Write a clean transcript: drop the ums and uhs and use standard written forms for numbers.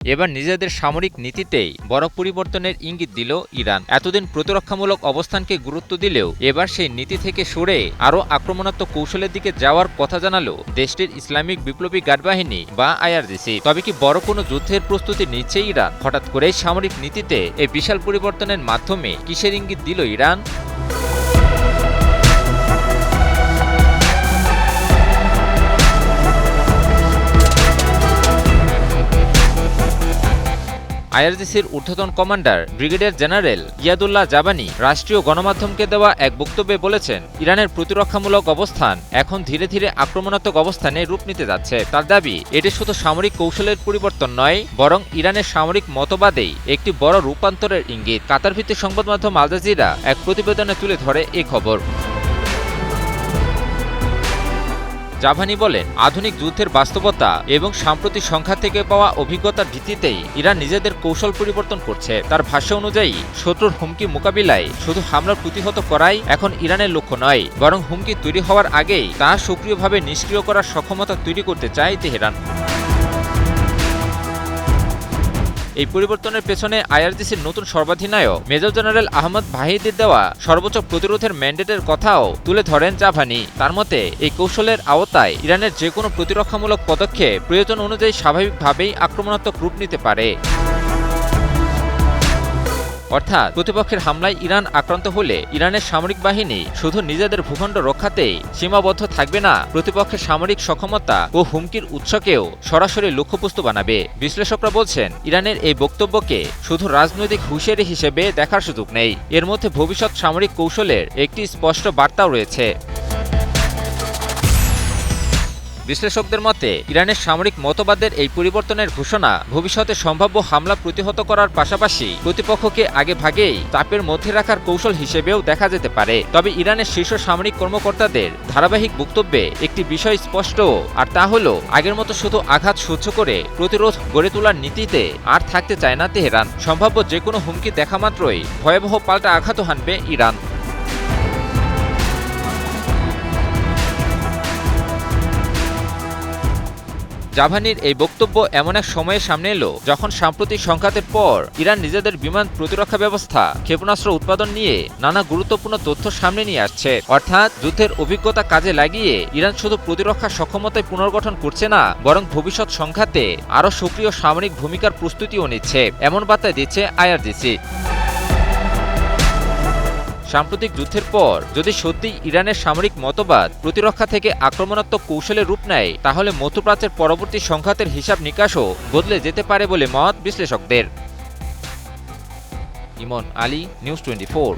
এবার নিজেদের সামরিক নীতিতেই বড় পরিবর্তনের ইঙ্গিত দিল ইরান। এতদিন প্রতিরক্ষামূলক অবস্থানকে গুরুত্ব দিলেও এবার সেই নীতি থেকে সরে আরও আক্রমণাত্মক কৌশলের দিকে যাওয়ার কথা জানালো দেশটির ইসলামিক বিপ্লবী গার্ড বাহিনী বা আইআরজিসি। তবে কি বড় কোনো যুদ্ধের প্রস্তুতি নিচ্ছে ইরান? হঠাৎ করে সামরিক নীতিতে এই বিশাল পরিবর্তনের মাধ্যমে কিসের ইঙ্গিত দিল ইরান? আইআরজিসির ঊর্ধ্বতন commander brigadier general Yadullah Jawaani রাষ্ট্রীয় গণমাধ্যমকে দেওয়া এক বক্তব্যে বলেছেন, ইরানের প্রতিরক্ষামূলক অবস্থান এখন ধীরে ধীরে আক্রমণাত্মক অবস্থানে রূপ নিতে যাচ্ছে। তার দাবি, এটি শুধু সামরিক কৌশলের পরিবর্তন নয়, বরং ইরানের সামরিক মতবাদেই একটি বড় রূপান্তরের ইঙ্গিত। কাতার ভিত্তিক সংবাদ মাধ্যম আল জাজিরা এক প্রতিবেদনে তুলে ধরে এই খবর। জাভানি বলেন, আধুনিক যুদ্ধের বাস্তবতা এবং সাম্প্রতিক সংঘাত থেকে পাওয়া অভিজ্ঞতার ভিত্তিতেই ইরান নিজেদের কৌশল পরিবর্তন করছে। তার ভাষ্য অনুযায়ী শত্রুর হুমকি মোকাবিলায় শুধু হামলা প্রতিহত করাই এখন ইরানের লক্ষ্য নয়, বরং হুমকি তৈরি হওয়ার আগেই তা সক্রিয়ভাবে নিষ্ক্রিয় করার সক্ষমতা তৈরি করতে চায় তেহরান। এই পরিবর্তনের পেছনে আইআরজিসির নতুন সর্বাধিনায়ক মেজর জেনারেল আহমদ ভাহিদের দেওয়া সর্বোচ্চ প্রতিরোধের ম্যান্ডেটের কথাও তুলে ধরেন জাভানি। তার মতে, এই কৌশলের আওতায় ইরানের যে কোনো প্রতিরক্ষামূলক পদক্ষেপ প্রয়োজন অনুযায়ী স্বাভাবিকভাবেই আক্রমণাত্মক রূপ নিতে পারে। অর্থাৎ প্রতিপক্ষের হামলায় ইরান আক্রান্ত হলে ইরানের সামরিক বাহিনী শুধু নিজেদের ভূখণ্ড রক্ষাতেই সীমাবদ্ধ থাকবে না, প্রতিপক্ষের সামরিক সক্ষমতা ও হুমকির উৎসকেও সরাসরি লক্ষ্যবস্তু বানাবে। বিশ্লেষকরা বলছেন, ইরানের এই বক্তব্যকে শুধু রাজনৈতিক হুঁশিয়ারি হিসেবে দেখার সুযোগ নেই, এর মধ্যে ভবিষ্যৎ সামরিক কৌশলের একটি স্পষ্ট বার্তাও রয়েছে। বিশ্লেষকদের মতে, ইরানের সামরিক মতবাদের এই পরিবর্তনের ঘোষণা ভবিষ্যতে সম্ভাব্য হামলা প্রতিহত করার পাশাপাশি প্রতিপক্ষকে আগে ভাগেই চাপের মধ্যে রাখার কৌশল হিসেবেও দেখা যেতে পারে। তবে ইরানের শীর্ষ সামরিক কর্মকর্তাদের ধারাবাহিক বক্তব্যে একটি বিষয় স্পষ্ট, আর তা হলো আগের মতো শুধু আঘাত সহ্য করে প্রতিরোধ গড়ে তোলার নীতিতে আর থাকতে চায় না তেহরান। সম্ভাব্য যে কোনো হুমকি দেখা মাত্রই ভয়াবহ পাল্টা আঘাতও হানবে ইরান। জাভানির এই বক্তব্য এমন এক সময়ের সামনে এলো যখন সাম্প্রতিক সংঘাতের পর ইরান নিজেদের বিমান প্রতিরক্ষা ব্যবস্থা, ক্ষেপণাস্ত্র উৎপাদন নিয়ে নানা গুরুত্বপূর্ণ তথ্য সামনে নিয়ে আসছে। অর্থাৎ যুদ্ধের অভিজ্ঞতা কাজে লাগিয়ে ইরান শুধু প্রতিরক্ষা সক্ষমতায় পুনর্গঠন করছে না, বরং ভবিষ্যৎ সংঘাতে আরও সক্রিয় সামরিক ভূমিকার প্রস্তুতিও নিচ্ছে, এমন বার্তা দিচ্ছে আইআরজিসি। সাম্প্রতিক যুদ্ধের পর যদি সত্যিই ইরানের সামরিক মতবাদ প্রতিরক্ষা থেকে আক্রমণাত্মক কৌশলে রূপ নেয়, তাহলে মধ্যপ্রাচ্যের পরবর্তী সংঘাতের হিসাব নিকাশও বদলে যেতে পারে বলে মত বিশ্লেষকদের। ইমন আলী, নিউজ 24।